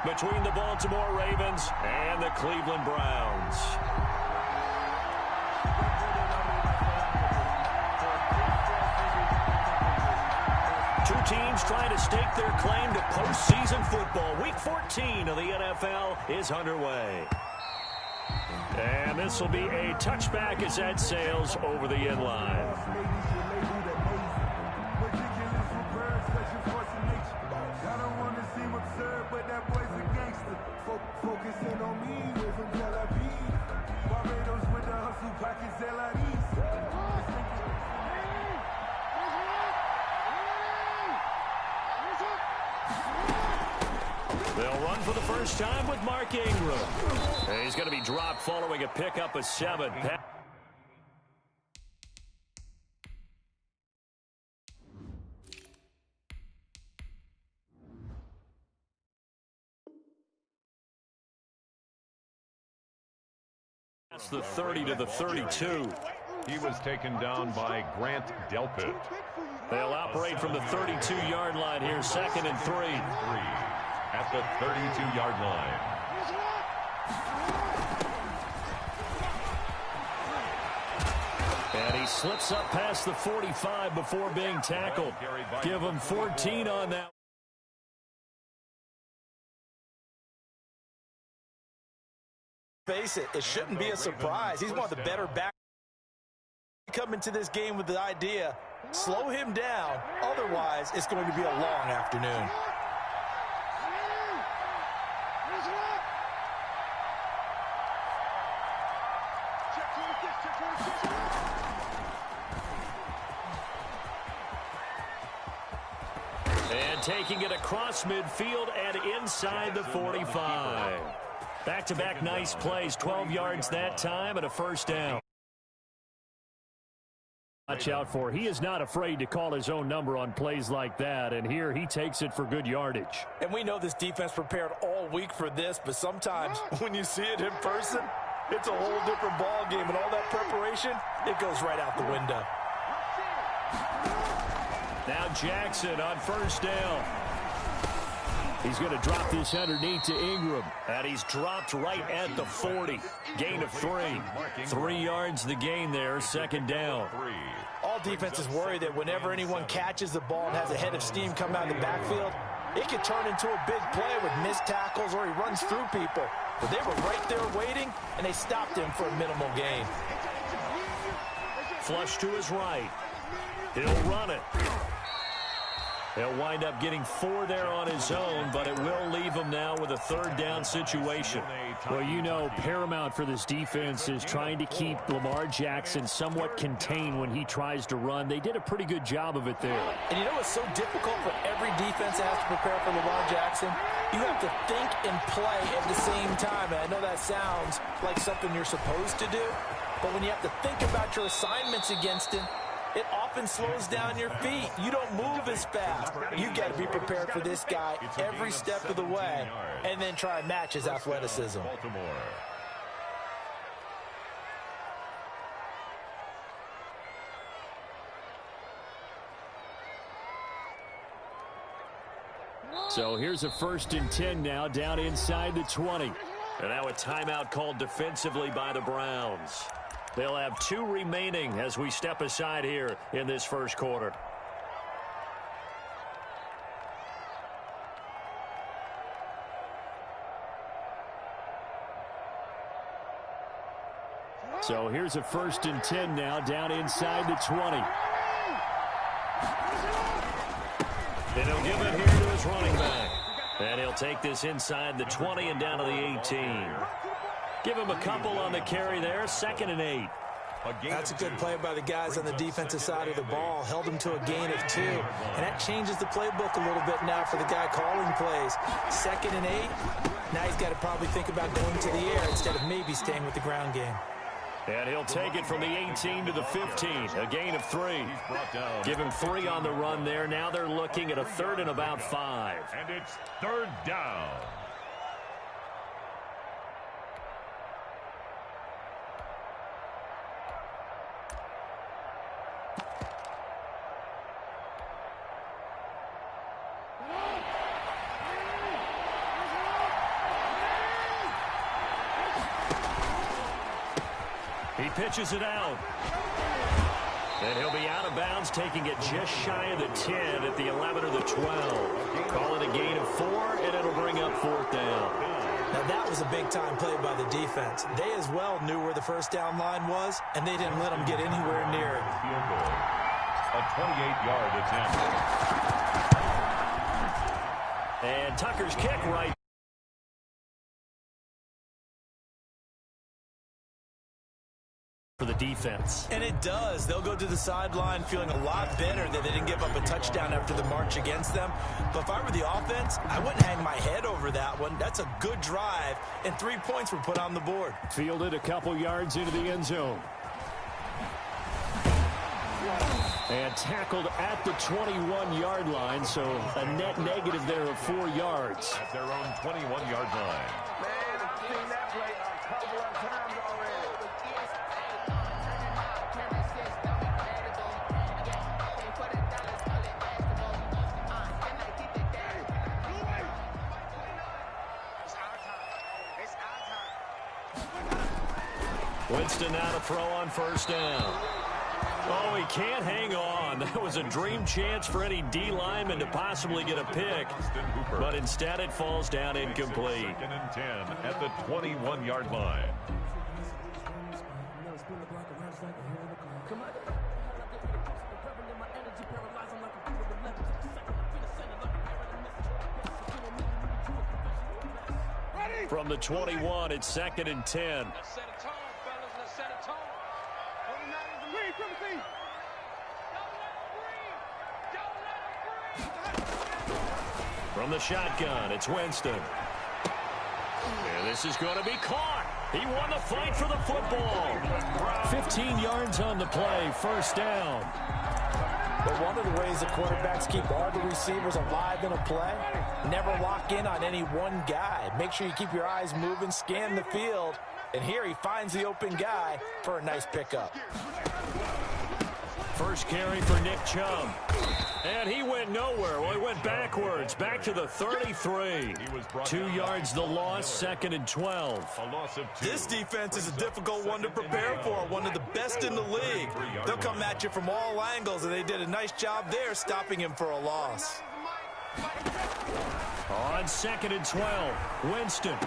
between the Baltimore Ravens and the Cleveland Browns. Two teams trying to stake their claim to postseason football. Week 14 of the NFL is underway. And this will be a touchback as that sails over the end line. They'll run for the first time with Mark Ingram. He's going to be dropped following a pickup of 7. That's the 30 to the 32. He was taken down by Grant Delpit. They'll operate from the 32-yard line here, 2nd and 3. At the 32-yard line. And he slips up past the 45 before being tackled. Give him 14 on that. Face it, it shouldn't be a surprise. He's one of the better backs. Come into this game with the idea, slow him down. Otherwise, it's going to be a long afternoon. And taking it across midfield and inside the 45. Back-to-back nice plays, 12 yards that time and a first down. Watch out for. He is not afraid to call his own number on plays like that, and here he takes it for good yardage. And we know this defense prepared all week for this, but sometimes when you see it in person, it's a whole different ball game, and all that preparation, it goes right out the window. Now Jackson on first down. He's going to drop this underneath to Ingram. And he's dropped right at the 40. Gain of 3. 3 yards the gain there, 2nd down. All defenses worry that whenever anyone catches the ball and has a head of steam come out of the backfield, it could turn into a big play with missed tackles or he runs through people. But they were right there waiting, and they stopped him for a minimal gain. Flush to his right. He'll run it. He'll wind up getting 4 there on his own, but it will leave him now with a 3rd down situation. Well, you know, paramount for this defense is trying to keep Lamar Jackson somewhat contained when he tries to run. They did a pretty good job of it there. And you know what's so difficult for every defense that has to prepare for Lamar Jackson? You have to think and play at the same time. And I know that sounds like something you're supposed to do, but when you have to think about your assignments against him, it often slows down your feet. You don't move as fast. You've got to be prepared for this guy every step of the way and then try and match his athleticism. So here's a 1st and 10 now down inside the 20. And now a timeout called defensively by the Browns. They'll have 2 remaining as we step aside here in this first quarter. So here's a 1st and 10 now down inside the 20. And he'll give it here to his running back. And he'll take this inside the 20 and down to the 18. Give him a couple on the carry there, 2nd and 8. That's a good play by the guys on the defensive side of the ball. Held him to a gain of 2. And that changes the playbook a little bit now for the guy calling plays. 2nd and 8. Now he's got to probably think about going to the air instead of maybe staying with the ground game. And he'll take it from the 18 to the 15, a gain of 3. Give him 3 on the run there. Now they're looking at a 3rd and about 5. And it's 3rd down. He pitches it out. And he'll be out of bounds, taking it just shy of the 10 at the 11 or the 12. Call it a gain of 4, and it'll bring up 4th down. Now that was a big-time play by the defense. They as well knew where the first down line was, and they didn't let them get anywhere near it. Field goal. A 28-yard attempt. And Tucker's kick right. For the defense. And it does. They'll go to the sideline feeling a lot better that they didn't give up a touchdown after the march against them. But if I were the offense, I wouldn't hang my head over that one. That's a good drive, and 3 points were put on the board. Fielded a couple yards into the end zone. And tackled at the 21-yard line, so a net negative there of 4 yards. At their own 21-yard line. Man, I've seen that play a couple of times already. Winston now to throw on first down. Oh, he can't hang on. That was a dream chance for any D lineman to possibly get a pick. But instead it falls down incomplete. 2nd and 10 at the 21-yard line. From the 21, it's 2nd and 10. From the shotgun, it's Winston. And this is going to be caught. He won the fight for the football. 15 yards on the play, first down. But one of the ways the quarterbacks keep all the receivers alive in a play, never lock in on any one guy. Make sure you keep your eyes moving, scan the field. And here he finds the open guy for a nice pickup. First carry for Nick Chubb. And he went nowhere. Well, he went backwards, back to the 33. 2 yards the loss, 2nd and 12. A loss of 2. This defense is a difficult one to prepare for, one of the best in the league. They'll come at you from all angles, and they did a nice job there stopping him for a loss. On 2nd and 12, Winston.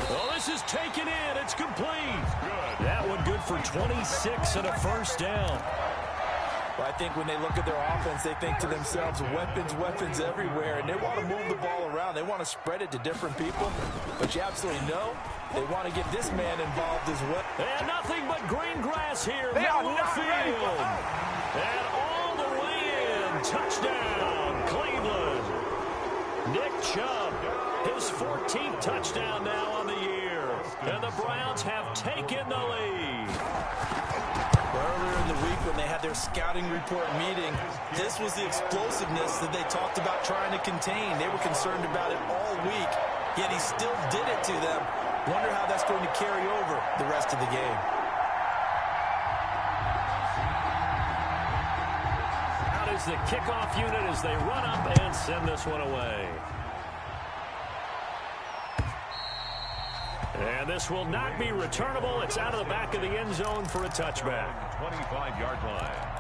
Well, this is taken in. It's complete. Good. That one good for 26 and a first down. Well, I think when they look at their offense, they think to themselves, weapons, weapons everywhere, and they want to move the ball around. They want to spread it to different people, but you absolutely know they want to get this man involved as well. And nothing but green grass here. They are middle of not the ready for field. And all the way in. Touchdown, Cleveland. Nick Chubb, his 14th touchdown now on the year. And the Browns have taken the lead. Earlier in the week when they had their scouting report meeting, this was the explosiveness that they talked about trying to contain. They were concerned about it all week, yet he still did it to them. Wonder how that's going to carry over the rest of the game. Out is the kickoff unit as they run up and send this one away. And this will not be returnable. It's out of the back of the end zone for a touchback. 25-yard line.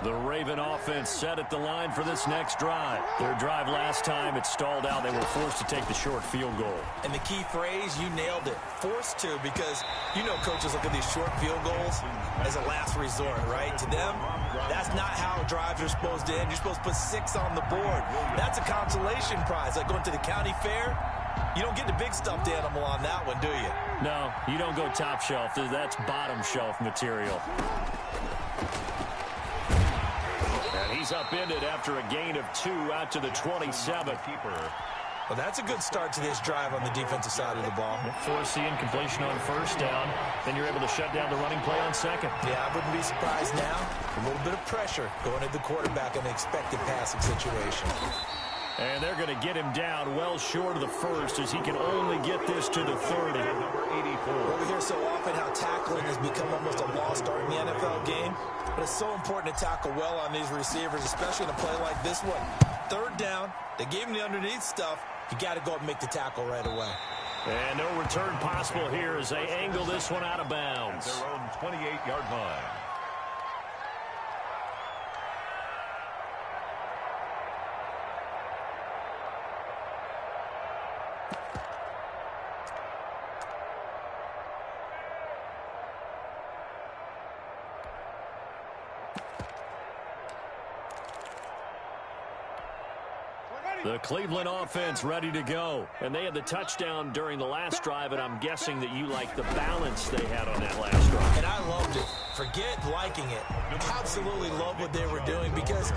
The Raven offense set at the line for this next drive. Their drive last time, it stalled out. They were forced to take the short field goal. And the key phrase, you nailed it, forced to, because you know coaches look at these short field goals as a last resort, right? To them, that's not how drives are supposed to end. You're supposed to put 6 on the board. That's a consolation prize, like going to the county fair. You don't get the big stuffed animal on that one, do you? No, you don't go top shelf. That's bottom shelf material. And he's upended after a gain of 2 out to the 27. Well, that's a good start to this drive on the defensive side of the ball. Force the incompletion on first down. Then you're able to shut down the running play on second. Yeah, I wouldn't be surprised now. A little bit of pressure going at the quarterback in the expected passing situation. And they're going to get him down well short of the first as he can only get this to the 30. Number 84. Well, we hear so often how tackling has become almost a lost art in the NFL game. But it's so important to tackle well on these receivers, especially in a play like this one. Third down, they gave him the underneath stuff. you got to go up and make the tackle right away. And no return possible here as they angle this one out of bounds. At their own 28-yard line. The Cleveland offense ready to go. And they had the touchdown during the last drive, and I'm guessing that you like the balance they had on that last drive. And I loved it. Forget liking it. Absolutely love what they were doing, because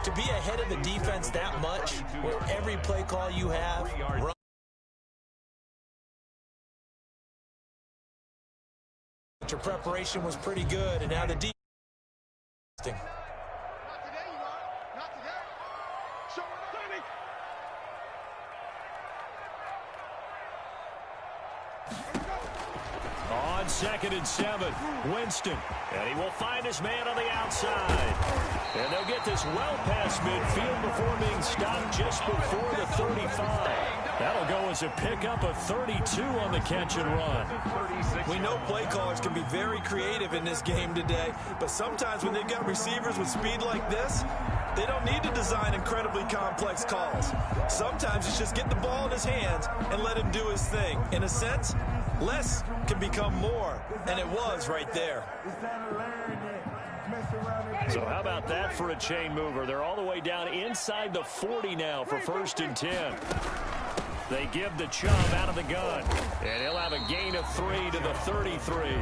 to be ahead of the defense that much, where every play call you have, your preparation was pretty good, and now the defense. On 2nd and 7, Winston. And he will find his man on the outside. And they'll get this well past midfield before being stopped just before the 35. That'll go as a pickup of 32 on the catch and run. We know play callers can be very creative in this game today, but sometimes when they've got receivers with speed like this, they don't need to design incredibly complex calls. Sometimes it's just get the ball in his hands and let him do his thing. In a sense, less can become more, and it was right there. So how about that for a chain mover? They're all the way down inside the 40 now for 1st and 10. They give the Chubb out of the gun, and he'll have a gain of 3 to the 33.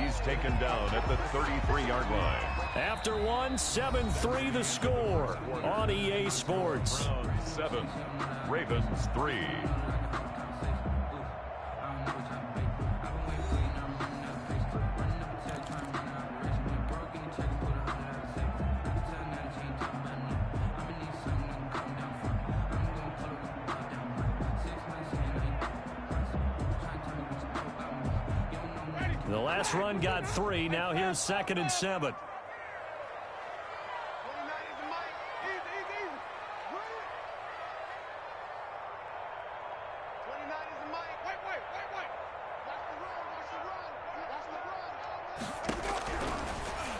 He's taken down at the 33-yard line. After one, 7-3 the score on EA Sports. Browns 7, Ravens 3. The last run got 3. Now here's 2nd and 7.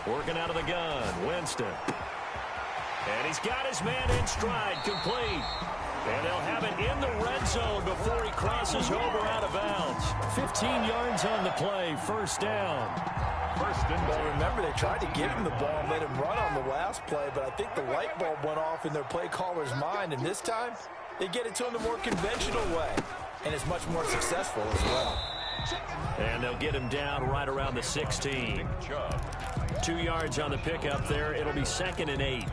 Working out of the gun, Winston. And he's got his man in stride, complete. And they'll have it in the red zone before he crosses over out of bounds. 15 yards on the play, 1st down. Well, remember, they tried to give him the ball and let him run on the last play, but I think the light bulb went off in their play caller's mind, and this time they get it to him the more conventional way, and it's much more successful as well. And they'll get him down right around the 16. 2 yards on the pickup there. It'll be 2nd and 8.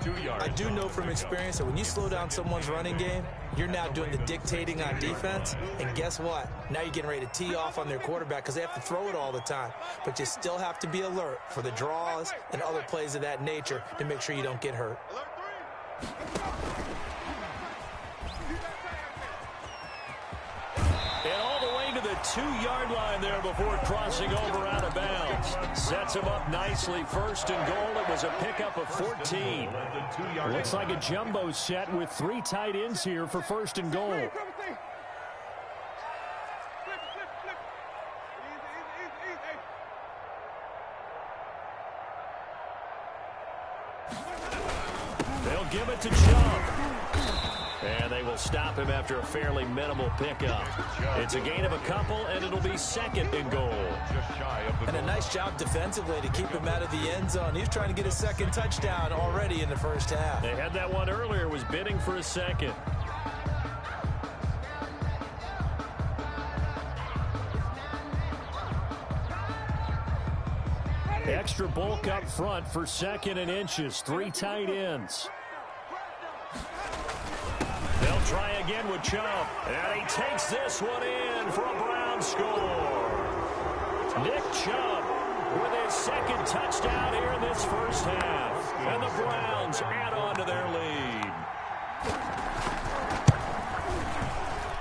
2 yards. I do know from experience that when you slow down someone's running game, you're now doing the dictating on defense. And guess what? Now you're getting ready to tee off on their quarterback because they have to throw it all the time. But you still have to be alert for the draws and other plays of that nature to make sure you don't get hurt. And all the way to the 2-yard line there before crossing over out of bounds. Sets him up nicely. 1st and goal. It was a pickup of 14. Looks like a jumbo set with 3 tight ends here for 1st and goal. They'll give it to Chubb. And they will stop him after a fairly minimal pickup. It's a gain of a couple, and it'll be 2nd and goal. Just shy of the And a nice job defensively to keep him out of the end zone. He's trying to get a 2nd touchdown already in the 1st half. They had that one earlier, was bidding for a 2nd. Extra bulk up front for 2nd and inches. 3 tight ends. They'll try again with Chubb. And he takes this one in for a Brown score. Nick Chubb with his 2nd touchdown here in this 1st half. And the Browns add on to their lead.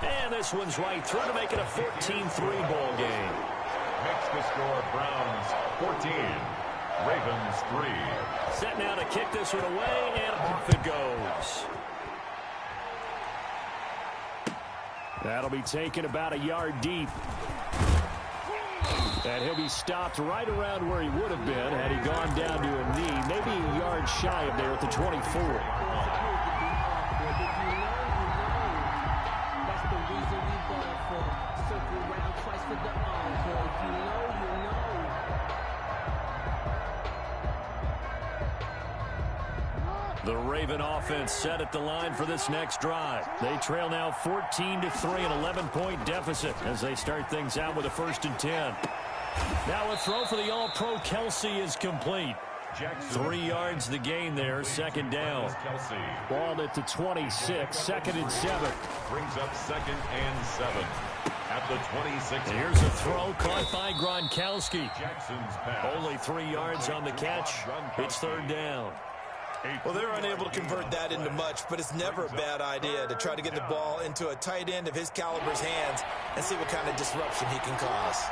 And this one's right through to make it a 14-3 ball game. makes the score Browns 14, Ravens 3. Set now to kick this one away, and off it goes. That'll be taken about a yard deep. And he'll be stopped right around where he would have been had he gone down to a knee, maybe a yard shy of there at the 24. The Raven offense set at the line for this next drive. They trail now 14-3, an 11-point deficit as they start things out with a 1st and 10. Now a throw for the All-Pro Kelce is complete. 3 yards the gain there, 2nd down. Ball at the 26, 2nd and 7. Brings up 2nd and 7 at the 26. Here's a throw caught by Gronkowski. Jackson's pass. Only 3 yards on the catch. It's 3rd down. Well, they're unable to convert that into much, but it's never a bad idea to try to get the ball into a tight end of his caliber's hands and see what kind of disruption he can cause.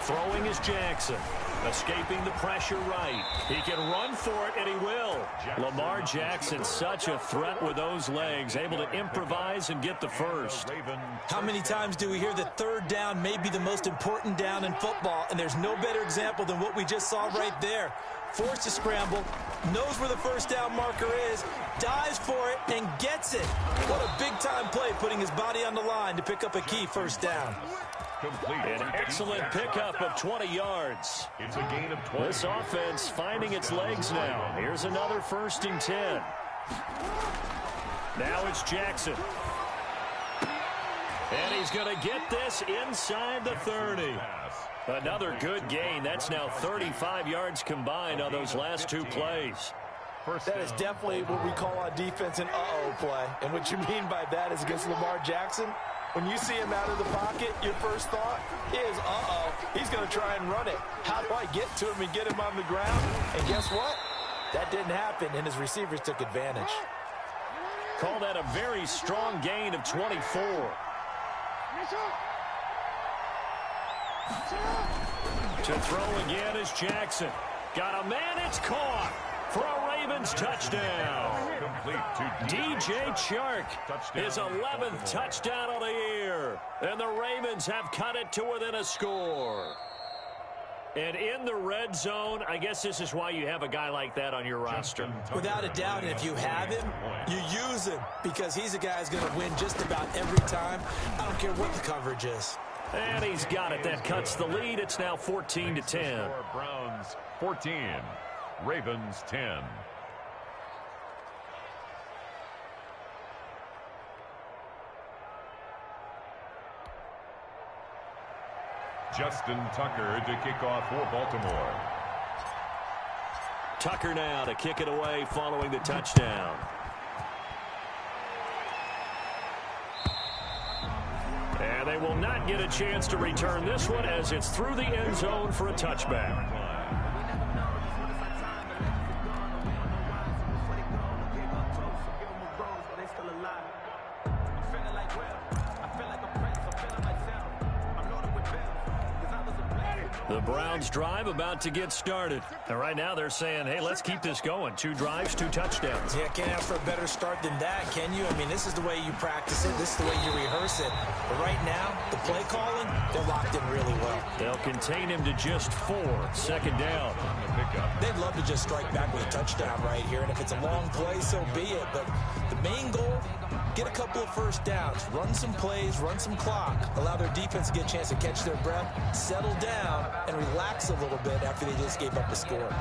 Throwing is Jackson. Escaping the pressure right. He can run for it, and he will. Lamar Jackson, such a threat with those legs, able to improvise and get the first. How many times do we hear that 3rd down may be the most important down in football, and there's no better example than what we just saw right there. Forced to scramble, knows where the 1st down marker is, dives for it, and gets it. What a big-time play, putting his body on the line to pick up a key 1st down. An excellent pickup of 20 yards. It's a gain of 20. This offense finding its legs now. Here's another 1st and 10. Now it's Jackson. And he's going to get this inside the 30. Another good gain. That's now 35 yards combined on those last 2 plays. That is definitely what we call on defense an uh-oh play. And what you mean by that is against Lamar Jackson, when you see him out of the pocket, your first thought is, uh-oh, he's going to try and run it. How do I get to him and get him on the ground? And guess what? That didn't happen, and his receivers took advantage. Call that a very strong gain of 24. To throw again is Jackson. Got a man, it's caught for a Ravens touchdown. DJ Chark, his 11th touchdown of the year. And the Ravens have cut it to within a score. And in the red zone, I guess this is why you have a guy like that on your roster. Without a doubt, and if you have him, you use him because he's a guy who's going to win just about every time. I don't care what the coverage is. And he's got it. That cuts the lead. It's now 14-10. Browns 14, Ravens 10. Justin Tucker to kick off for Baltimore. Tucker now to kick it away following the touchdown. And they will not get a chance to return this one as it's through the end zone for a touchback. The Browns drive about to get started. And right now they're saying, hey, let's keep this going. 2 drives, 2 touchdowns. Yeah, can't ask for a better start than that, can you? I mean, this is the way you practice it. This is the way you rehearse it. But right now, the play calling, they're locked in really well. They'll contain him to just 4. 2nd down. They'd love to just strike back with a touchdown right here. And if it's a long play, so be it. But the main goal, get a couple of 1st downs. Run some plays, run some clock. Allow their defense to get a chance to catch their breath, settle down, and relax a little bit after they just gave up a score.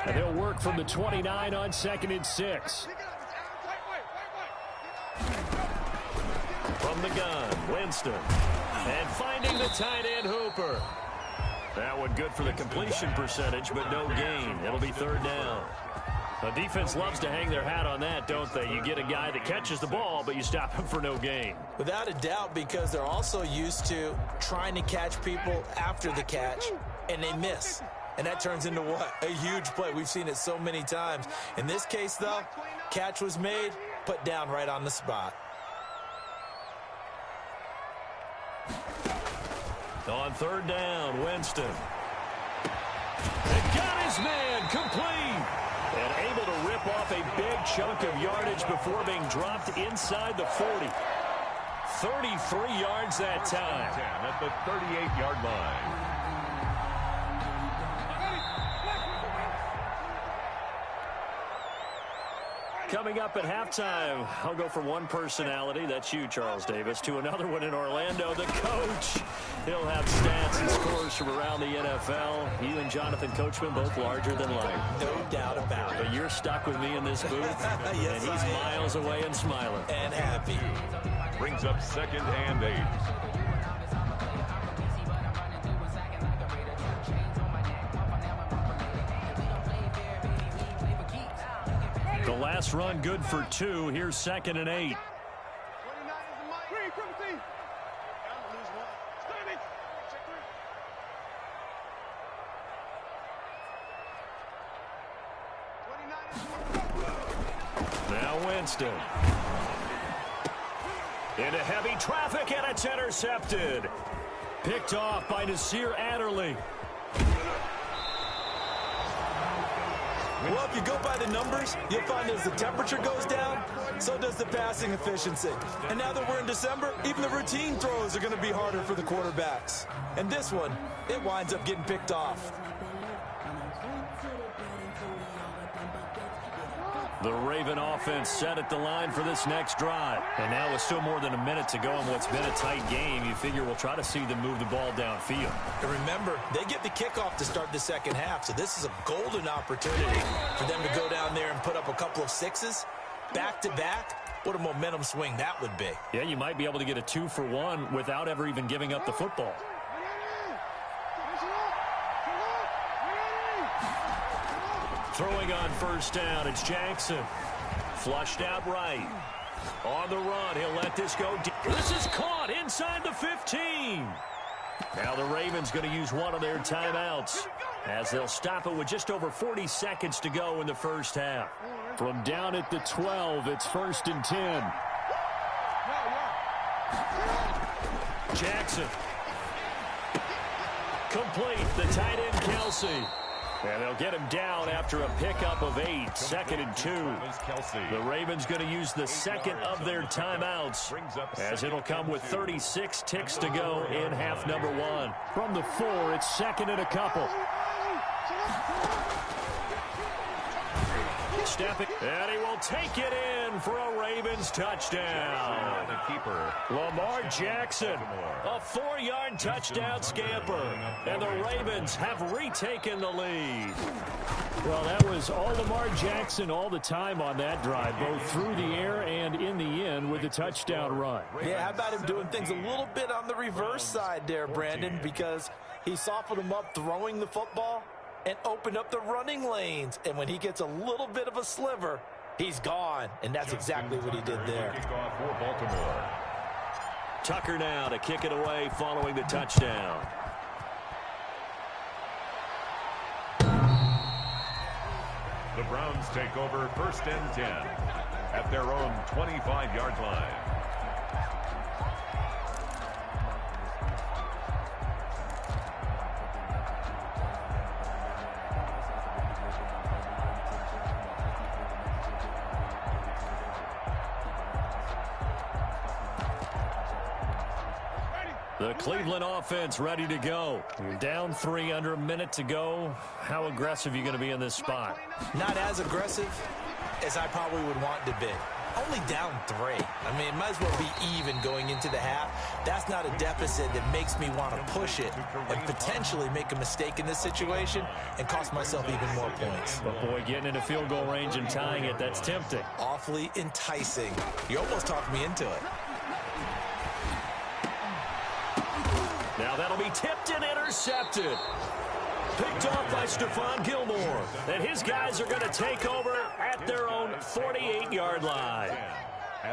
And they'll work from the 29 on 2nd and 6. From the gun, Winston. And finding the tight end, Hooper. That one good for the completion percentage, but no gain. It'll be 3rd down. The defense loves to hang their hat on that, don't they? You get a guy that catches the ball, but you stop him for no gain. Without a doubt, because they're also used to trying to catch people after the catch, and they miss. And that turns into what? A huge play. We've seen it so many times. In this case, though, catch was made, put down right on the spot. On 3rd down, Winston. his man, complete. And able to rip off a big chunk of yardage before being dropped inside the 40. 33 yards that time. At the 38-yard line. Coming up at halftime, I'll go from one personality, that's you, Charles Davis, to another one in Orlando, the coach. He'll have stats and scores from around the NFL. You and Jonathan Coachman, both larger than life. No doubt about it. But you're stuck with me in this booth, Yes, and he's miles away and smiling. And happy. Brings up 2nd and 8. The last run good for 2. Here's 2nd and 8. Now Winston. Into heavy traffic, and it's intercepted. Picked off by Nasir Adderley. Well, if you go by the numbers, you'll find as the temperature goes down, so does the passing efficiency. And now that we're in December, even the routine throws are going to be harder for the quarterbacks. And this one, it winds up getting picked off. The Raven offense set at the line for this next drive. And now with still more than a minute to go in what's been a tight game, you figure we'll try to see them move the ball downfield. And remember, they get the kickoff to start the second half, so this is a golden opportunity for them to go down there and put up a couple of sixes back-to-back. What a momentum swing that would be. Yeah, you might be able to get a 2-for-1 without ever even giving up the football. Throwing on first down, it's Jackson. Flushed out right. On the run, he'll let this go deep. This is caught inside the 15. Now the Ravens going to use one of their timeouts as they'll stop it with just over 40 seconds to go in the first half. From down at the 12, it's 1st and 10. Jackson. Complete, the tight end Kelsey. And they'll get him down after a pickup of 8, 2nd and 2. The Ravens going to use the second of their timeouts as it'll come with 36 ticks to go in half number 1. From the 4, it's 2nd and a couple. Stepping, and he will take it in for a Ravens touchdown. The keeper, Lamar Jackson, a 4-yard touchdown scamper, and the Ravens have retaken the lead. Well, that was all Lamar Jackson all the time on that drive, both through the air and in the end with a touchdown run. Yeah, how about him doing things a little bit on the reverse side there, Brandon, because he softened him up throwing the football and opened up the running lanes. And when he gets a little bit of a sliver, he's gone. And that's exactly what he did there. kickoff for Baltimore. Tucker now to kick it away following the touchdown. The Browns take over 1st and 10 at their own 25-yard line. The Cleveland offense ready to go. You're down 3 under a minute to go. How aggressive are you going to be in this spot? Not as aggressive as I probably would want to be. Only down 3. I mean, it might as well be even going into the half. That's not a deficit that makes me want to push it and potentially make a mistake in this situation and cost myself even more points. But boy, getting into field goal range and tying it, that's tempting. Awfully enticing. You almost talked me into it. Now that'll be tipped and intercepted. Picked off by Stephon Gilmore. And his guys are going to take over at their own 48-yard line.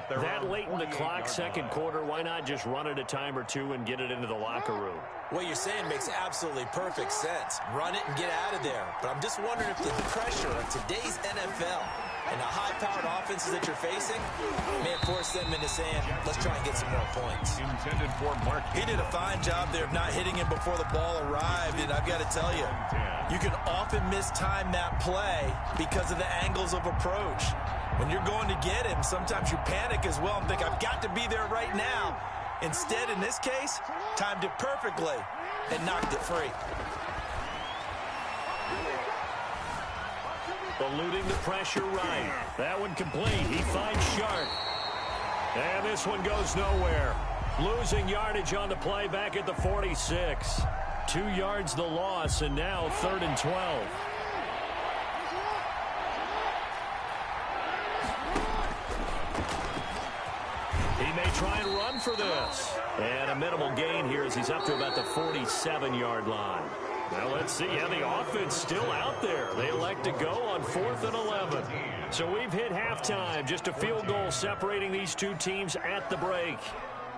That late in the clock, second quarter, why not just run it a time or two and get it into the locker room? What you're saying makes absolutely perfect sense. Run it and get out of there. But I'm just wondering if the pressure of today's NFL And the high-powered offenses that you're facing, man, force them into saying, let's try and get some more points. Intended for Mark. He did a fine job there of not hitting him before the ball arrived, and I've got to tell you, you can often mistime that play because of the angles of approach. When you're going to get him, sometimes you panic as well and think, I've got to be there right now. Instead, in this case, timed it perfectly and knocked it free. Eluding the pressure right. That one complete. He finds Sharp. And this one goes nowhere. Losing yardage on the play back at the 46. 2 yards the loss, and now 3rd and 12. He may try and run for this. And a minimal gain here as he's up to about the 47-yard line. Well, let's see how the offense still out there. They elect to go on 4th and 11. So we've hit halftime. Just a field goal separating these two teams at the break.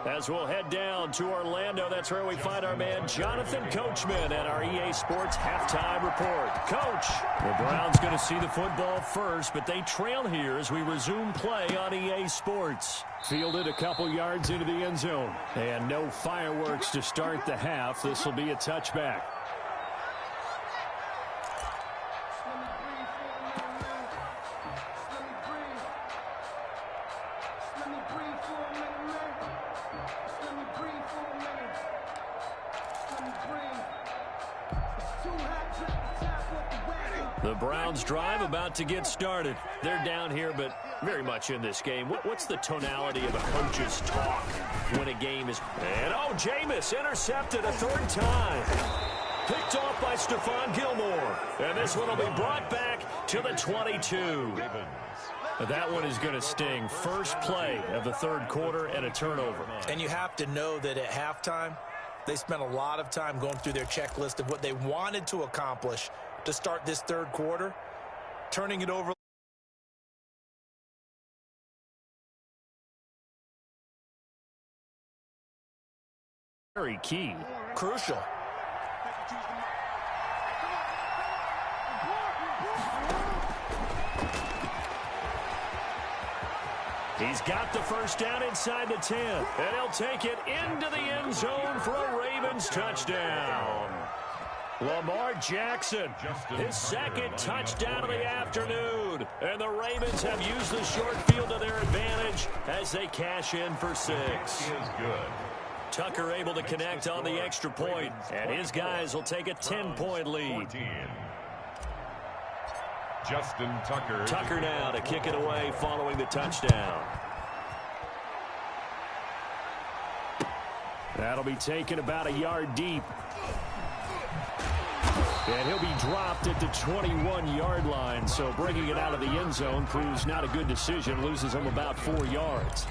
As we'll head down to Orlando, that's where we find our man Jonathan Coachman at our EA Sports Halftime Report. Coach, the Browns going to see the football first, but they trail here as we resume play on EA Sports. Fielded a couple yards into the end zone. And no fireworks to start the half. This will be a touchback. The Browns drive about to get started. They're down here, but very much in this game. What's the tonality of a coach's talk when a game is... And, oh, Jameis intercepted a 3rd time. Picked off by Stephon Gilmore. And this one will be brought back to the 22. But that one is going to sting. First play of the 3rd quarter and a turnover. And you have to know that at halftime, they spent a lot of time going through their checklist of what they wanted to accomplish to start this 3rd quarter, turning it over. Very key. Crucial. He's got the first down inside the 10, and he'll take it into the end zone for a Ravens touchdown. Lamar Jackson, his 2nd touchdown of the afternoon. And the Ravens have used the short field to their advantage as they cash in for 6. Is good. Tucker able to connect on the extra point, and his guys will take a 10-point lead. 14. Justin Tucker. Tucker now to kick it away following the touchdown. That'll be taken about a yard deep. And he'll be dropped at the 21-yard line, so bringing it out of the end zone proves not a good decision, loses him about 4 yards.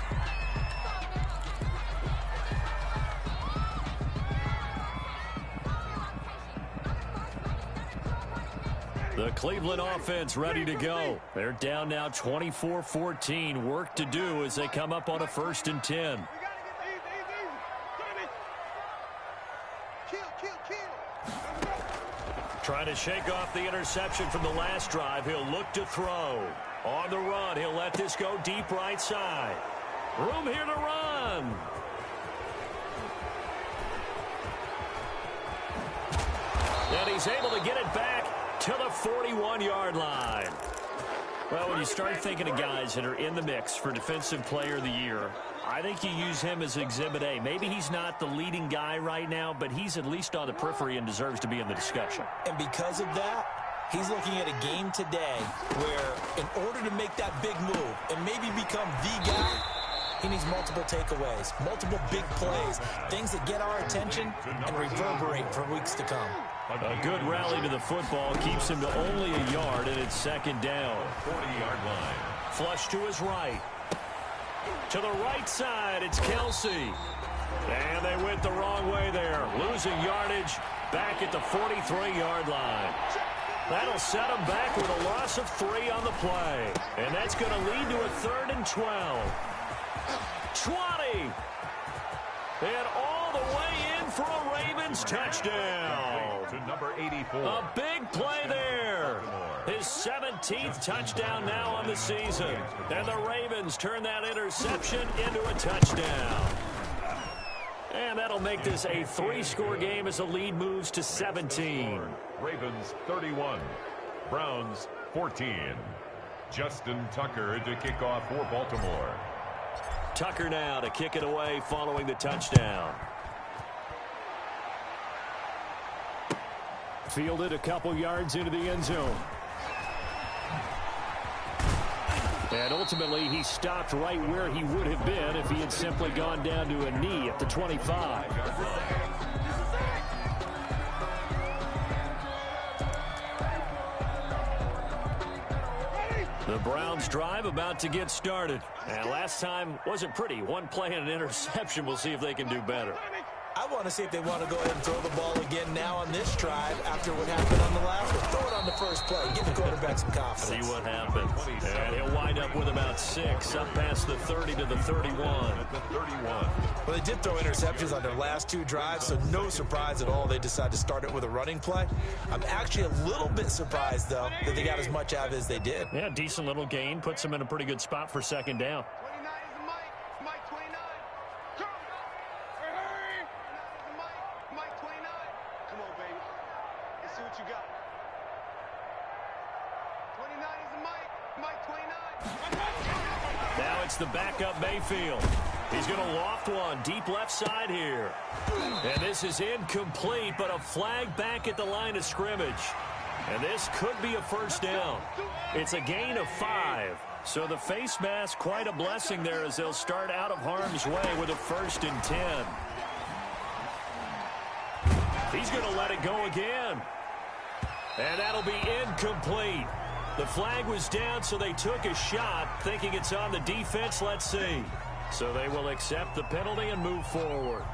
The Cleveland offense ready to go. They're down now 24-14. Work to do as they come up on a 1st and 10. Trying to shake off the interception from the last drive. He'll look to throw. On the run, he'll let this go deep right side. Room here to run. And he's able to get it back to the 41-yard line. Well, when you start thinking of guys that are in the mix for Defensive Player of the Year, I think you use him as Exhibit A. Maybe he's not the leading guy right now, but he's at least on the periphery and deserves to be in the discussion. And because of that, he's looking at a game today where in order to make that big move and maybe become the guy, he needs multiple takeaways, multiple big plays, things that get our attention and reverberate for weeks to come. A good rally to the football keeps him to only a yard, and it's 2nd down. 40-yard line. Flush to his right. To the right side, it's Kelsey. And they went the wrong way there. Losing yardage back at the 43-yard line. That'll set them back with a loss of 3 on the play. And that's going to lead to a 3rd and 12. 20. And all the way in for a Ravens touchdown. To number 84. A big play there. His 17th touchdown now on the season. And the Ravens turn that interception into a touchdown. And that'll make this a 3-score game as the lead moves to 17. Ravens 31. Browns 14. Justin Tucker to kick off for Baltimore. Tucker now to kick it away following the touchdown. Fielded a couple yards into the end zone. And ultimately, he stopped right where he would have been if he had simply gone down to a knee at the 25. The Browns drive about to get started. And last time wasn't pretty. One play and an interception. We'll see if they can do better. I want to see if they want to go ahead and throw the ball again now on this drive after what happened on the last one. Throw it on the first play. Give the quarterback some confidence. See what happens. And he'll wind up with about 6 up past the 30 to the 31. Well, they did throw interceptions on their last 2 drives, so no surprise at all they decided to start it with a running play. I'm actually a little bit surprised, though, that they got as much out of it as they did. Yeah, decent little gain. Puts them in a pretty good spot for second down. Now it's the backup Mayfield. He's going to loft one deep left side here. And this is incomplete, but a flag back at the line of scrimmage. And this could be a first down. It's a gain of 5. So the face mask, quite a blessing there as they'll start out of harm's way with a 1st and 10. He's going to let it go again. And that'll be incomplete. The flag was down, so they took a shot, thinking it's on the defense. Let's see. So they will accept the penalty and move forward.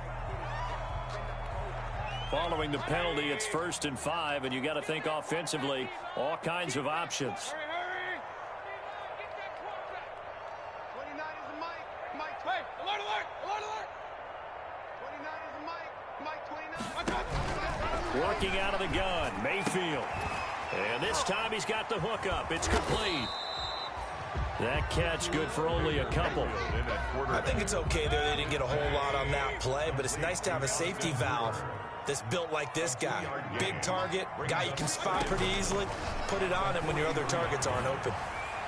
Following the penalty, it's 1st and 5, and you got to think offensively, all kinds of options. Working out of the gun, Mayfield. And this time he's got the hook up. It's complete. That catch good for only a couple. I think it's okay there. They didn't get a whole lot on that play, but it's nice to have a safety valve that's built like this guy. Big target, guy you can spot pretty easily. Put it on him when your other targets aren't open.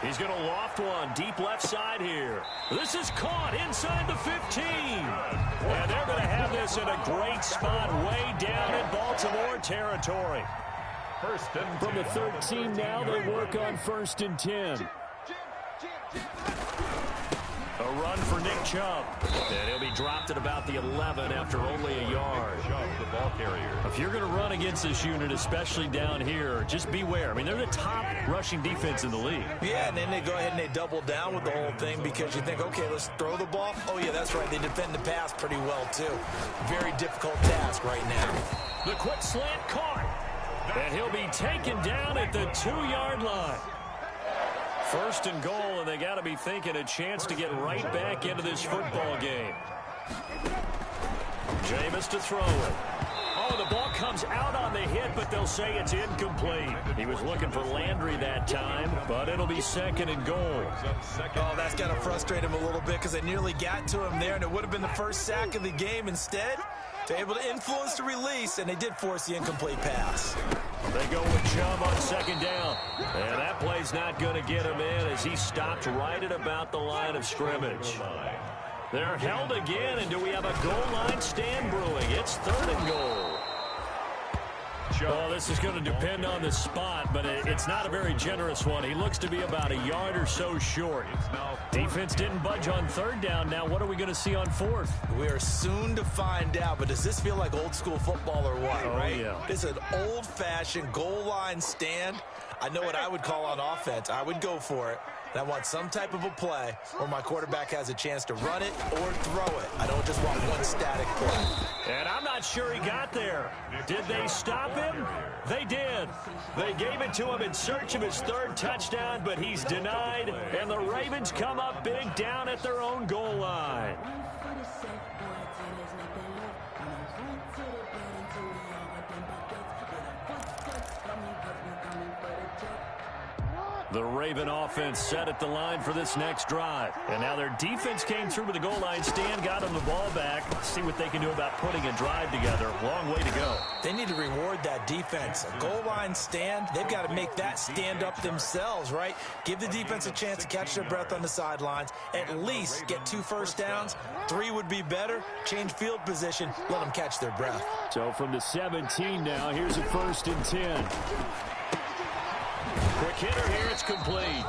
He's going to loft one deep left side here. This is caught inside the 15. And they're going to have this in a great spot way down in Baltimore territory. From the 13 now, they work on 1st and 10. A run for Nick Chubb. And he'll be dropped at about the 11 after only a yard. The ball carrier. If you're going to run against this unit, especially down here, just beware. I mean, they're the top rushing defense in the league. Yeah, and then they go ahead and they double down with the whole thing because you think, okay, let's throw the ball. Oh, yeah, that's right. They defend the pass pretty well, too. Very difficult task right now. The quick slant caught. And he'll be taken down at the 2-yard line. 1st and goal, and they got to be thinking a chance to get right back into this football game. Jameis to throw it. Oh, the ball comes out on the hit, but they'll say it's incomplete. He was looking for Landry that time, but it'll be 2nd and goal. Oh, that's got to frustrate him a little bit because they nearly got to him there, and it would have been the first sack of the game. Instead, they're able to influence the release, and they did force the incomplete pass. They go with Chubb on 2nd down. And that play's not going to get him in as he stopped right at about the line of scrimmage. They're held again, and do we have a goal line stand brewing? It's 3rd and goal. Oh, this is going to depend on the spot, but it's not a very generous one. He looks to be about a yard or so short. Defense didn't budge on 3rd down. Now what are we going to see on 4th? We are soon to find out, but does this feel like old school football or what, right? Yeah. It's an old-fashioned goal line stand. I know what I would call on offense. I would go for it. And I want some type of a play where my quarterback has a chance to run it or throw it. I don't just want one static play. And I'm not sure he got there. Did they stop him? They did. They gave it to him in search of his 3rd touchdown, but he's denied. And the Ravens come up big down at their own goal line. The Raven offense set at the line for this next drive. And now their defense came through with the goal line stand, got them the ball back. Let's see what they can do about putting a drive together. Long way to go. They need to reward that defense. A goal line stand, they've got to make that stand up themselves, right? Give the defense a chance to catch their breath on the sidelines. At least get 2 first downs. 3 would be better. Change field position. Let them catch their breath. So from the 17 now, here's a 1st and 10. Quick hitter here, it's complete.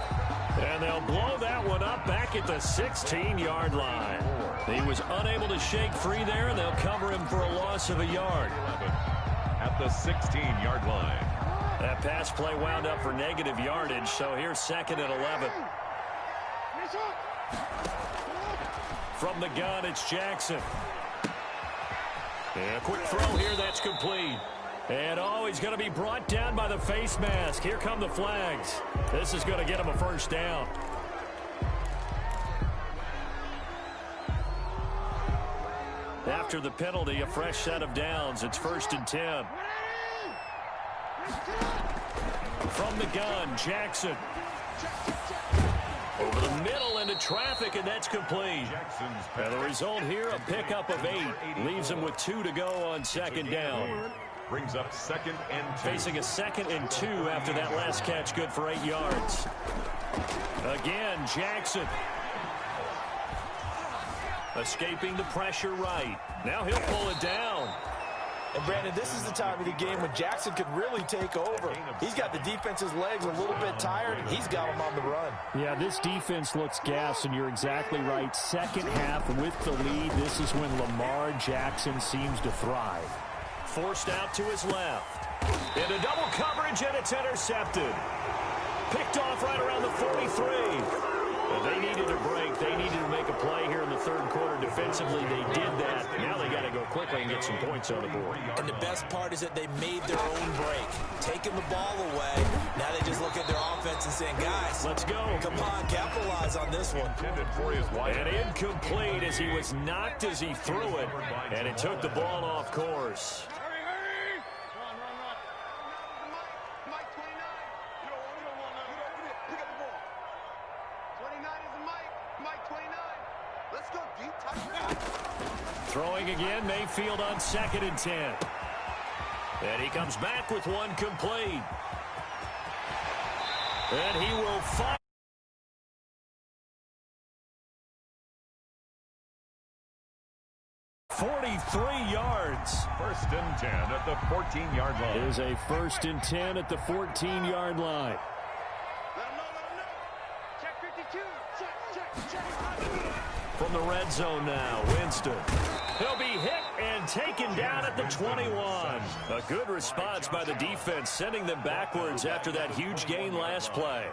And they'll blow that one up back at the 16-yard line. He was unable to shake free there, and they'll cover him for a loss of a yard. At the 16-yard line. That pass play wound up for negative yardage, so here's 2nd and 11. From the gun, it's Jackson. And a quick throw here, that's complete. And, he's going to be brought down by the face mask. Here come the flags. This is going to get him a 1st down. After the penalty, a fresh set of downs. It's 1st and 10. From the gun, Jackson. Over the middle into traffic, and that's complete. And the result here, a pickup of 8. Leaves him with 2 to go on 2nd down. Brings up 2nd and 2. Facing a 2nd and 2 after that last catch, good for 8 yards. Again, Jackson. Escaping the pressure right. Now he'll pull it down. And, Brandon, this is the time of the game when Jackson could really take over. He's got the defense's legs a little bit tired, and he's got them on the run. Yeah, this defense looks gassed, and you're exactly right. 2nd half with the lead. This is when Lamar Jackson seems to thrive. Forced out to his left. Into double coverage, and it's intercepted. Picked off right around the 43. Well, they needed a break. They needed to make a play here in the 3rd quarter. Defensively, they did that. Now they got to go quickly and get some points on the board. And the best part is that they made their own break. Taking the ball away. Now they just look at their offense and saying, guys, let's go. Come on, capitalize on this one. And incomplete as he was knocked as he threw it. And it took the ball off course. Throwing again, Mayfield on 2nd and 10. And he comes back with 1 complete. And he will fire. 43 yards. 1st and 10 at the 14-yard line. It is a 1st and 10 at the 14-yard line. From the red zone now, Winston. He'll be hit and taken down at the 21. A good response by the defense, sending them backwards after that huge gain last play.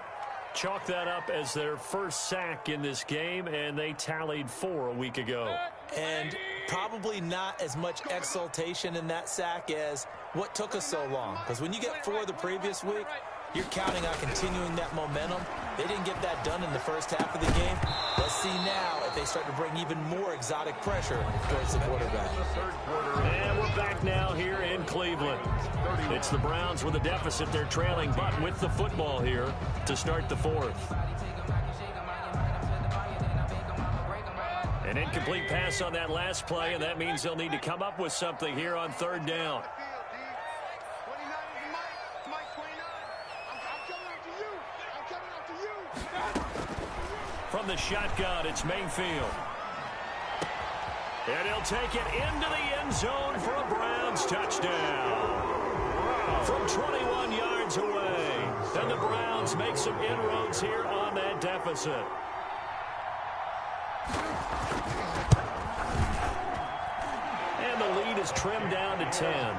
Chalk that up as their 1st sack in this game, and they tallied 4 a week ago. And probably not as much exultation in that sack as what took us so long. Because when you get 4 the previous week, you're counting on continuing that momentum. They didn't get that done in the 1st half of the game. Let's see now if they start to bring even more exotic pressure towards the quarterback. And we're back now here in Cleveland. It's the Browns with a deficit. They're trailing, but with the football here to start the 4th. An incomplete pass on that last play, and that means they'll need to come up with something here on 3rd down. From the shotgun, it's Mayfield. And he'll take it into the end zone for a Browns touchdown. From 21 yards away. And the Browns make some inroads here on that deficit. And the lead is trimmed down to 10.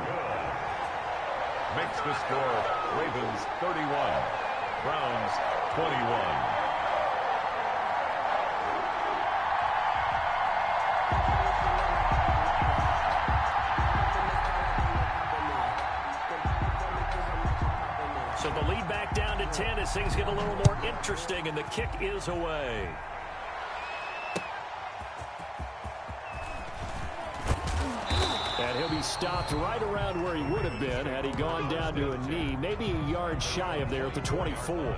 Makes the score Ravens 31, Browns 21. So the lead back down to 10 as things get a little more interesting, and the kick is away. And he'll be stopped right around where he would have been had he gone down to a knee, maybe a yard shy of there at the 24.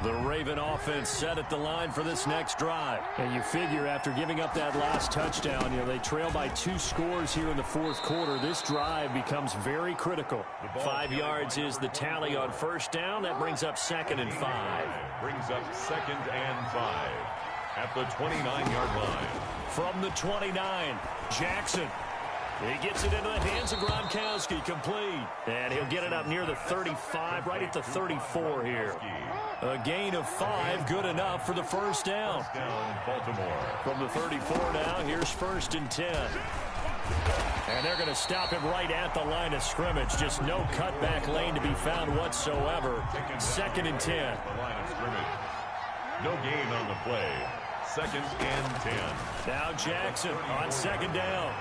The Raven offense set at the line for this next drive. And you figure after giving up that last touchdown, they trail by 2 scores here in the fourth quarter. This drive becomes very critical. 5 yards is the tally on first down. That brings up 2nd and 5. Brings up 2nd and 5 at the 29-yard line. From the 29, Jackson. He gets it into the hands of Gronkowski, complete. And he'll get it up near the 35, right at the 34 here. A gain of 5, good enough for the first down. First down, Baltimore. From the 34 now, here's 1st and 10. And they're going to stop him right at the line of scrimmage. Just no cutback lane to be found whatsoever. 2nd and 10. The line of scrimmage. No gain on the play. 2nd and 10. Now Jackson on 2nd down.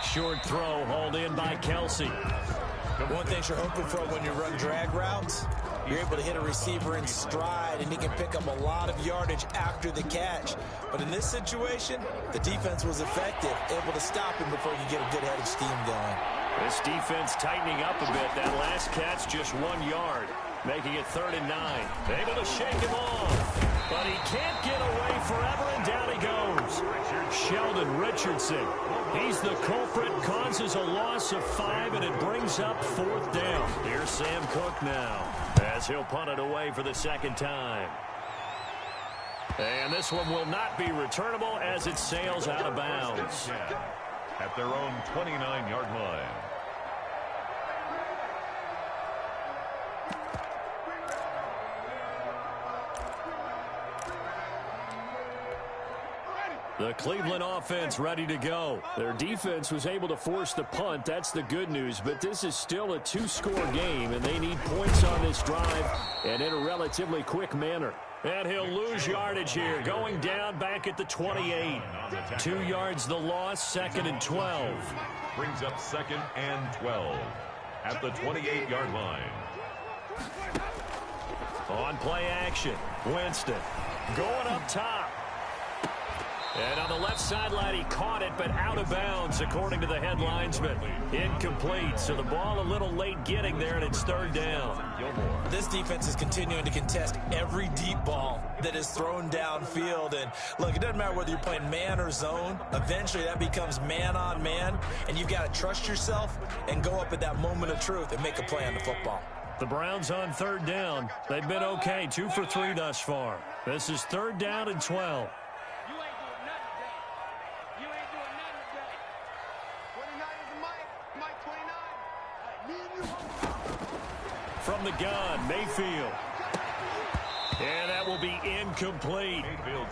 Short throw hauled in by Kelsey. One thing you're hoping for when you run drag routes, you're able to hit a receiver in stride, and he can pick up a lot of yardage after the catch. But in this situation, the defense was effective, able to stop him before he could get a good head of steam going. This defense tightening up a bit. That last catch just 1 yard, making it 3rd and 9. Able to shake him off, but he can't get away forever, and down he goes. Sheldon Richardson. He's the culprit, causes a loss of 5, and it brings up 4th down. Here's Sam Cook now, as he'll punt it away for the 2nd time. And this one will not be returnable as it sails out of bounds. At their own 29-yard line. The Cleveland offense ready to go. Their defense was able to force the punt. That's the good news. But this is still a 2-score game, and they need points on this drive and in a relatively quick manner. And he'll lose yardage here, going down back at the 28. 2 yards the loss, 2nd and 12. Brings up 2nd and 12 at the 28-yard line. On play action, Winston going up top. And on the left sideline, he caught it, but out of bounds, according to the head linesman. Incomplete, so the ball a little late getting there, and it's 3rd down. This defense is continuing to contest every deep ball that is thrown downfield. And, look, it doesn't matter whether you're playing man or zone. Eventually, that becomes man-on-man, and you've got to trust yourself and go up at that moment of truth and make a play on the football. The Browns on 3rd down. They've been okay, 2 for 3 thus far. This is 3rd down and 12. From the gun, Mayfield. And that will be incomplete.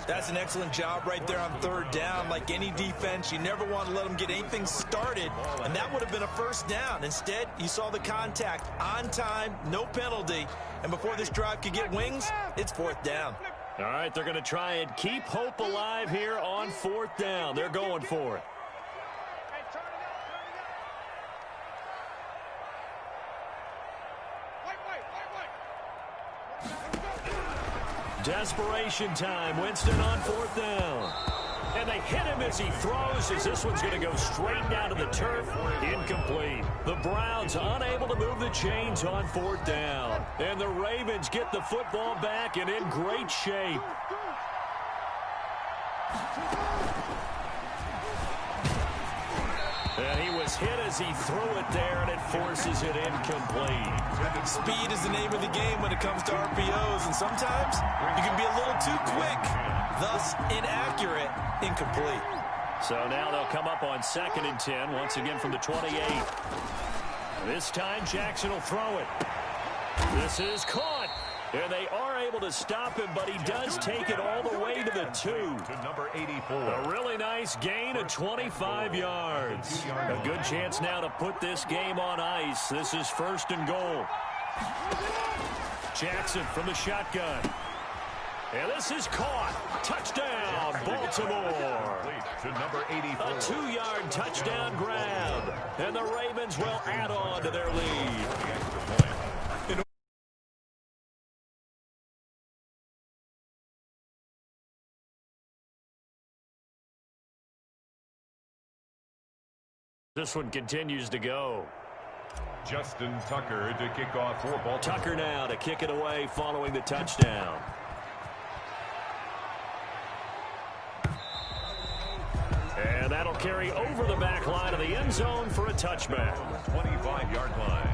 That's an excellent job right there on 3rd down. Like any defense, you never want to let them get anything started, and that would have been a 1st down. Instead, you saw the contact on time, no penalty, and before this drive could get wings, it's 4th down. All right, they're going to try and keep hope alive here on 4th down. They're going for it. Desperation time. Winston on 4th down. And they hit him as he throws, as this one's going to go straight down to the turf. Incomplete. The Browns unable to move the chains on 4th down. And the Ravens get the football back and in great shape. And he was hit as he threw it there, and it forces it incomplete. Speed is the name of the game when it comes to RPOs, and sometimes you can be a little too quick, thus inaccurate, incomplete. So now they'll come up on 2nd and 10, once again from the 28. This time Jackson will throw it. This is caught. And they are able to stop him, but he does take it all the way to the 2. To number 84. A really nice gain of 25 yards. A good chance now to put this game on ice. This is 1st and goal. Jackson from the shotgun. And this is caught. Touchdown, Baltimore. To number 84. A 2-yard touchdown grab. And the Ravens will add on to their lead. This one continues to go. Justin Tucker to kick off for Baltimore. Tucker now to kick it away following the touchdown. And that'll carry over the back line of the end zone for a touchback. 25-yard line.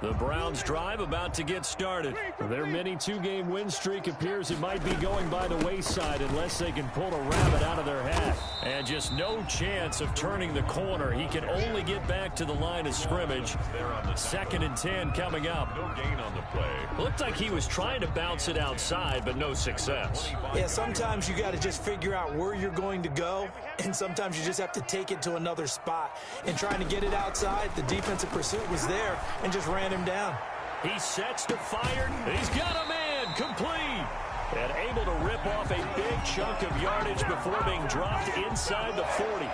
The Browns drive about to get started. Their mini two-game win streak appears it might be going by the wayside unless they can pull a rabbit out of their hat. And just no chance of turning the corner. He can only get back to the line of scrimmage. 2nd and 10 coming up. No gain on the play. Looked like he was trying to bounce it outside, but no success. Yeah, sometimes you got to just figure out where you're going to go, and sometimes you just have to take it to another spot. And trying to get it outside, the defensive pursuit was there and just ran him down. He sets to fire. He's got a man complete. And able to rip off a big chunk of yardage before being dropped inside the 40.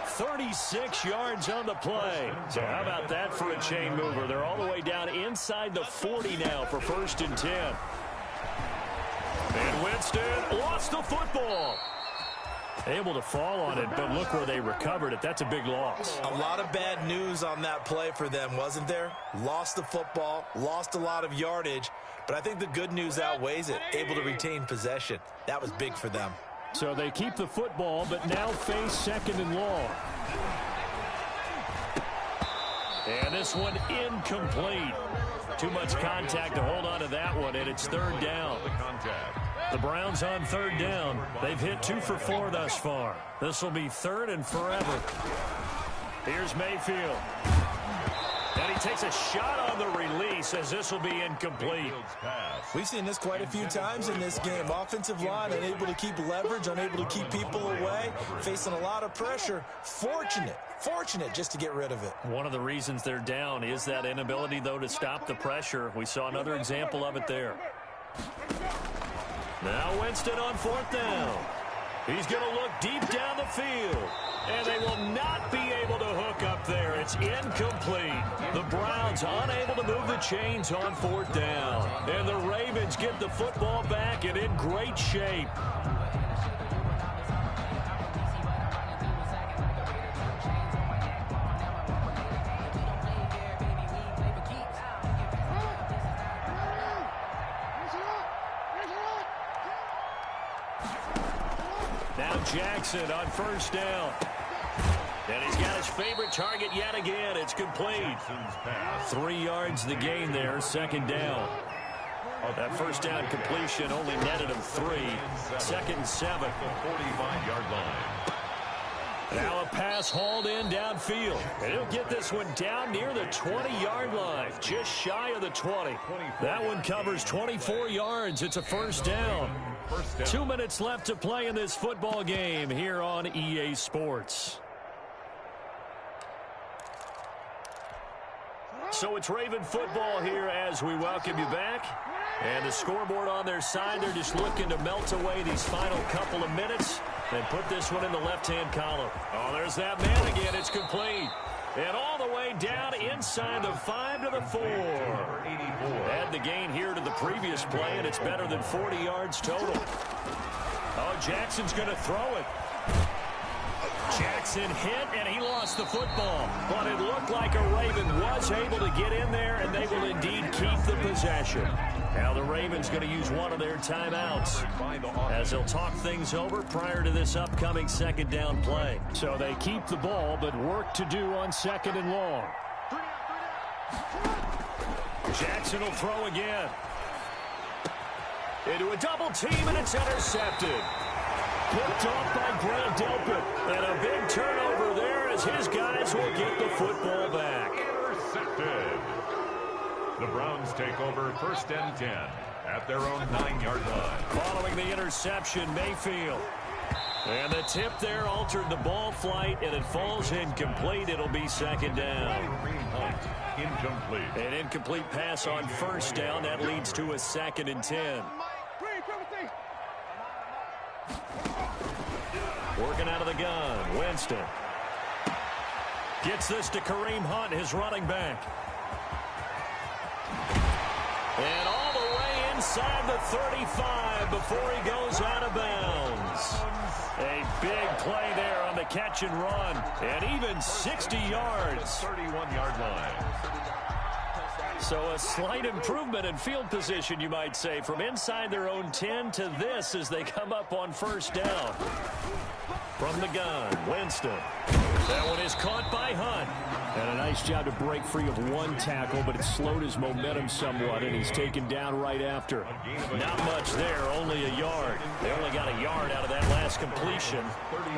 36 yards on the play. So how about that for a chain mover? They're all the way down inside the 40 now for 1st and 10. And Winston lost the football. Able to fall on it, but look where they recovered it. That's a big loss. A lot of bad news on that play for them, wasn't there? Lost the football, lost a lot of yardage, but I think the good news outweighs it. Able to retain possession. That was big for them. So they keep the football, but now face 2nd and long. And this one incomplete. Too much contact to hold on to that one, and it's 3rd down. The Browns on 3rd down. They've hit 2 for 4 thus far. This will be 3rd and forever. Here's Mayfield. And he takes a shot on the release as this will be incomplete. We've seen this quite a few times in this game. Offensive line unable to keep leverage, unable to keep people away, facing a lot of pressure. Fortunate just to get rid of it. One of the reasons they're down is that inability, though, to stop the pressure. We saw another example of it there. Now Winston on 4th down. He's going to look deep down the field. And they will not be able to hook up there. It's incomplete. The Browns unable to move the chains on 4th down. And the Ravens get the football back and in great shape. Jackson on 1st down. And he's got his favorite target yet again. It's complete. 3 yards the gain there, 2nd down. That 1st down completion only netted him 3. 2nd and 7. 45-yard line. Now a pass hauled in downfield. And he'll get this one down near the 20-yard line, just shy of the 20. That one covers 24 yards. It's a 1st down. 2 minutes left to play in this football game here on EA Sports. So it's Raven football here as we welcome you back. And the scoreboard on their side, they're just looking to melt away these final couple of minutes and put this one in the left-hand column. Oh, there's that man again. It's complete. And all the way down inside the 5 to the 4. Add the gain here to the previous play, and it's better than 40 yards total. Oh, Jackson's going to throw it. Jackson hit, and he lost the football. But it looked like a Raven was able to get in there, and they will indeed keep the possession. Now the Ravens going to use one of their timeouts as they'll talk things over prior to this upcoming 2nd down play. So they keep the ball, but work to do on 2nd and long. Jackson will throw again. Into a double team, and it's intercepted. Picked off by Grant Delpit. And a big turnover there as his guys will get the football back. Intercepted. The Browns take over 1st and 10 at their own 9-yard line. Following the interception, Mayfield. And the tip there altered the ball flight, and it falls incomplete. It'll be 2nd down. Incomplete. An incomplete pass on 1st down. That leads to a 2nd and 10. Working out of the gun, Winston. Gets this to Kareem Hunt, his running back. And all the way inside the 35 before he goes out of bounds. A big play there on the catch and run, and even 60 yards. 31-yard line. So a slight improvement in field position, you might say, from inside their own 10 to this as they come up on first down. From the gun, Winston. That one is caught by Hunt. And a nice job to break free of one tackle, but it slowed his momentum somewhat, and he's taken down right after. Not much there, only a yard. They only got a yard out of that last completion,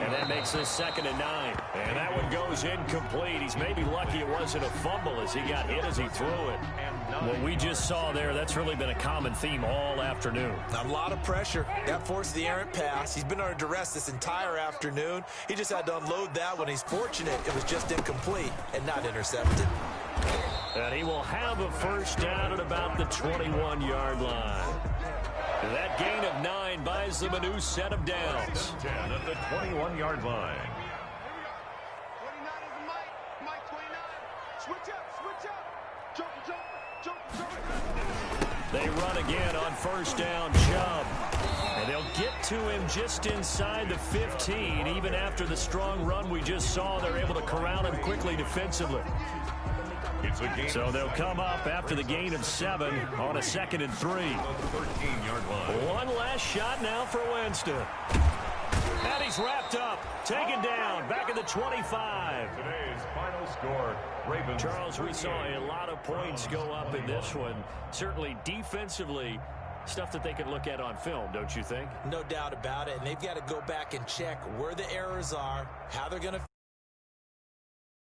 and that makes this 2nd and 9. And that one goes incomplete. He's maybe lucky it wasn't a fumble as he got hit as he threw it. What we just saw there, that's really been a common theme all afternoon. A lot of pressure. That forced the errant pass. He's been under duress this entire afternoon. He just had to unload that one. He's fortunate it was just incomplete and not intercepted. And he will have a first down at about the 21-yard line. That gain of 9 buys them a new set of downs. 10 at the 21-yard line. 29 is the Mike 29. Switch up. Jump. They run again on first down, Chubb. And they'll get to him just inside the 15. Even after the strong run we just saw, they're able to corral him quickly defensively. So they'll come up after the gain of 7 on a 2nd and 3. 13-yard line. One last shot now for Winston. And he's wrapped up, taken down, back at the 25. Today's final score, Ravens. Charles, we saw a lot of points go up in this one. Certainly defensively, stuff that they can look at on film, don't you think? No doubt about it. And they've got to go back and check where the errors are, how they're going to